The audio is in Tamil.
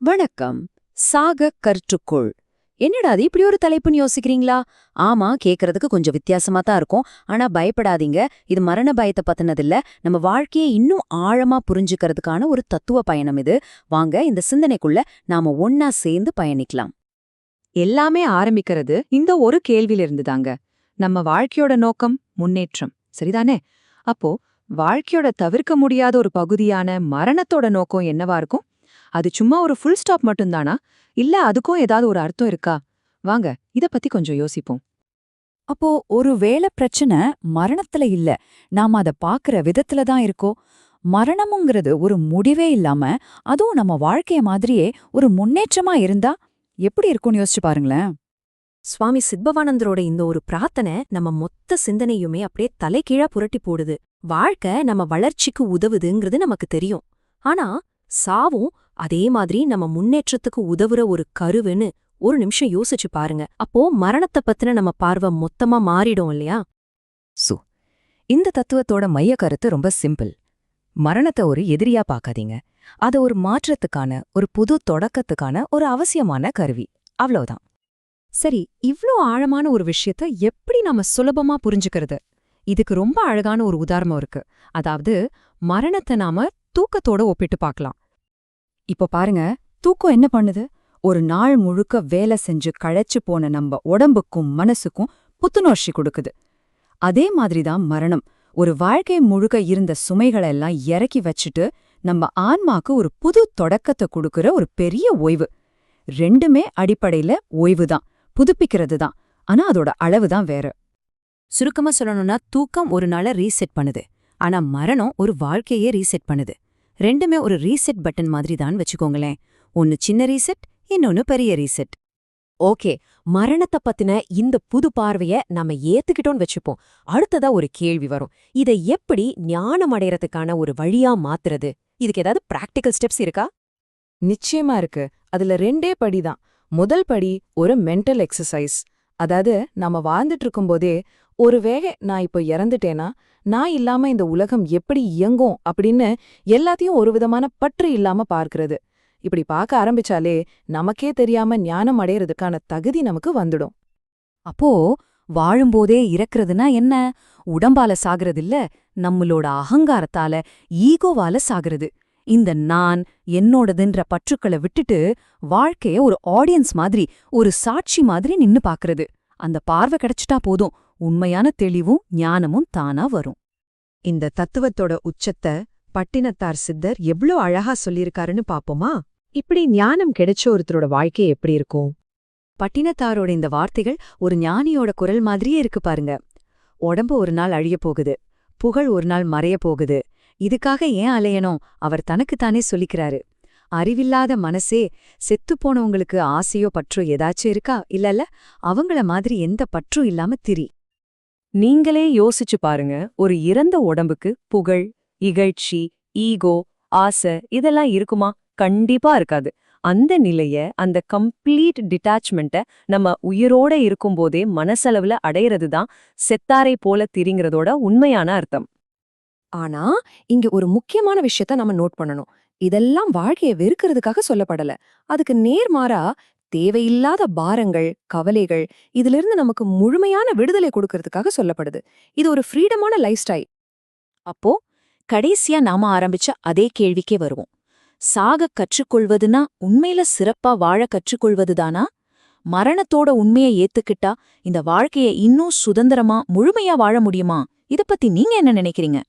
வணக்கம். சாக கற்றுக்கொள். என்னடா அது இப்படி ஒரு தலைப்புன்னு யோசிக்கிறீங்களா? ஆமா, கேக்குறதுக்கு கொஞ்சம் வித்தியாசமா தான் இருக்கும். ஆனா பயப்படாதீங்க, இது மரண பயத்தை பத்தினதில்ல. நம்ம வாழ்க்கையை இன்னும் ஆழமா புரிஞ்சுக்கிறதுக்கான ஒரு தத்துவ பயணம் இது. வாங்க இந்த சிந்தனைக்குள்ள நாம ஒன்னா சேர்ந்து பயணிக்கலாம். எல்லாமே ஆரம்பிக்கிறது இந்த ஒரு கேள்வியிலிருந்து தாங்க. நம்ம வாழ்க்கையோட நோக்கம் முன்னேற்றம், சரிதானே? அப்போ வாழ்க்கையோட தவிர்க்க முடியாத ஒரு பகுதியான மரணத்தோட நோக்கம் என்னவா இருக்கும்? அது சும்மா ஒரு ஃபுல் ஸ்டாப் மட்டும்தானா, இல்ல அதுக்கும் ஏதாவது ஒரு அர்த்தம் இருக்கா? வாங்க இத பத்தி கொஞ்சம் யோசிப்போம். அப்போ ஒருவேளை பிரச்சனை மரணத்துல இல்ல, நாம அத பாக்குற விதத்துல தான் இருக்கோ. மரணமுங்கிறது ஒரு முடிவே இல்லாம, அதுவும் நம்ம வாழ்க்கைய மாதிரியே ஒரு முன்னேற்றமா இருந்தா எப்படி இருக்கும்னு யோசிச்சு பாருங்களேன். சுவாமி சித்பவானந்தரோட இந்த ஒரு பிரார்த்தனை நம்ம மொத்த சிந்தனையுமே அப்படியே தலைகீழா புரட்டி போடுது. வாழ்க்கை நம்ம வளர்ச்சிக்கு உதவுதுங்கிறது நமக்கு தெரியும். ஆனா சாவும் அதே மாதிரி நம்ம முன்னேற்றத்துக்கு உதவுற ஒரு கருவுன்னு ஒரு நிமிஷம் யோசிச்சு பாருங்க. அப்போ மரணத்தை பத்தின நம்ம பார்வை மொத்தமா மாறிடும் இல்லையா? இந்த தத்துவத்தோட மைய கருத்து ரொம்ப சிம்பிள். மரணத்தை ஒரு எதிரியா பார்க்காதீங்க. அத ஒரு மாற்றத்துக்கான, ஒரு புது தொடக்கத்துக்கான ஒரு அவசியமான கருவி. அவ்வளவுதான். சரி, இவ்ளோ ஆழமான ஒரு விஷயத்த எப்படி நாம சுலபமா புரிஞ்சுக்கிறது? இதுக்கு ரொம்ப அழகான ஒரு உதாரணம் இருக்கு. அதாவது மரணத்தை நாம தூக்கத்தோட ஒப்பிட்டு பார்க்கலாம். இப்போ பாருங்க, தூக்கம் என்ன பண்ணுது? ஒரு நாள் முழுக்க வேலை செஞ்சு களைச்சு போன நம்ம உடம்புக்கும் மனசுக்கும் புத்துணர்ச்சி கொடுக்குது. அதே மாதிரிதான் மரணம். ஒரு வாழ்க்கை முழுக்க இருந்த சுமைகளெல்லாம் இறக்கி வச்சுட்டு நம்ம ஆன்மாக்கு ஒரு புது தொடக்கத்தை கொடுக்கற ஒரு பெரிய ஓய்வு. ரெண்டுமே அடிப்படையில ஓய்வுதான், புதுப்பிக்கிறது தான். ஆனா அதோட அளவுதான் வேற. சுருக்கமா சொல்லணும்னா தூக்கம் ஒரு நாளை ரீசெட் பண்ணுது. ஆனா மரணம் ஒரு வாழ்க்கையே ரீசெட் பண்ணுது. ரெண்டுமே ஒரு ரீசெட் பட்டன் மாதிரி தான் வச்சுக்கோங்களேன். ஒன்னு சின்ன ரீசெட், இன்னொன்னு பெரிய ரீசெட். ஓகே, மரணத்தை பத்தின இந்த புது பார்வைய நாம ஏத்துக்கிட்டோன்னு வச்சுப்போம். அடுத்ததா ஒரு கேள்வி வரும். இதை எப்படி ஞானம் அடையறதுக்கான ஒரு வழியா மாத்துறது? இதுக்கு ஏதாவது பிராக்டிக்கல் ஸ்டெப்ஸ் இருக்கா? நிச்சயமா இருக்கு. அதுல 2 படிதான். முதல் படி ஒரு மென்டல் எக்ஸசைஸ். அதாவது நாம வாழ்ந்துட்டு இருக்கும்போதே ஒருவேளை நான் இப்போ இறந்துட்டேனா, நான் இல்லாம இந்த உலகம் எப்படி இயங்கும் அப்படின்னு எல்லாத்தையும் ஒரு விதமான பற்று இல்லாம பார்க்கிறது. இப்படி பார்க்க ஆரம்பிச்சாலே நமக்கே தெரியாம ஞானம் அடையறதுக்கான தகுதி நமக்கு வந்துடும். அப்போ வாழும்போதே இறக்குறதுனா என்ன? உடம்பால சாகிறதில்ல, நம்மளோட அகங்காரத்தால, ஈகோவால சாகிறது. இந்த நான், என்னோடதுன்ற பற்றுக்களை விட்டுட்டு வாழ்க்கைய ஒரு ஆடியன்ஸ் மாதிரி, ஒரு சாட்சி மாதிரி நின்னு பாக்குறது. அந்த பார்வை கிடைச்சிட்டா போதும், உண்மையான தெளிவும் ஞானமும் தானா வரும். இந்த தத்துவத்தோட உச்சத்தை பட்டினத்தார் சித்தர் எவ்ளோ அழகா சொல்லியிருக்காருன்னு பாப்போமா? இப்படி ஞானம் கிடைச்ச ஒருத்தரோட வாழ்க்கை எப்படி இருக்கும்? பட்டினத்தாரோட இந்த வார்த்தைகள் ஒரு ஞானியோட குரல் மாதிரியே இருக்கு பாருங்க. உடம்பு ஒரு நாள் அழியப் போகுது, புகழ் ஒரு நாள் மறையப் போகுது. இதுக்காக ஏன் அலையணும்? அவர் தனக்குத்தானே சொல்லிக்கிறாரு. அறிவில்லாத மனசே, செத்துப்போனவங்களுக்கு ஆசையோ பற்றோ ஏதாச்சும் இருக்கா? இல்லல்ல, அவங்கள மாதிரி எந்த பற்றும் இல்லாம திரி. நீங்களே யோசிச்சு பாருங்க, ஒரு இறந்த உடம்புக்கு புகழ், இகழ்ச்சி, ஈகோ, ஆசை இதெல்லாம் இருக்குமா? கண்டிப்பா இருக்காது. அந்த நிலைய, அந்த கம்ப்ளீட் டிட்டாச்மெண்ட்ட நம்ம உயிரோட இருக்கும்போதே மனசளவுல அடையிறது தான் செத்தாரை போல திரிங்கிறதோட உண்மையான அர்த்தம். ஆனா இங்க ஒரு முக்கியமான விஷயத்த நம்ம நோட் பண்ணணும். இதெல்லாம் வாழ்க்கையை வெறுக்கிறதுக்காக சொல்லப்படல. அதுக்கு நேர்மாறா தேவையில்லாத பாரங்கள், கவலைகள் இதிலிருந்து நமக்கு முழுமையான விடுதலை கொடுக்கறதுக்காக சொல்லப்படுது. இது ஒரு ஃப்ரீடமான லைஃப் ஸ்டைல். அப்போ கடைசியா நாம ஆரம்பிச்ச அதே கேள்விக்கே வருவோம். சாக கற்றுக்கொள்வதுனா உண்மையில சிறப்பா வாழ கற்றுக்கொள்வதுதானா? மரணத்தோட உண்மையை ஏத்துக்கிட்டா இந்த வாழ்க்கையை இன்னும் சுதந்திரமா முழுமையா வாழ முடியுமா? இத பத்தி நீங்க என்ன நினைக்கிறீங்க?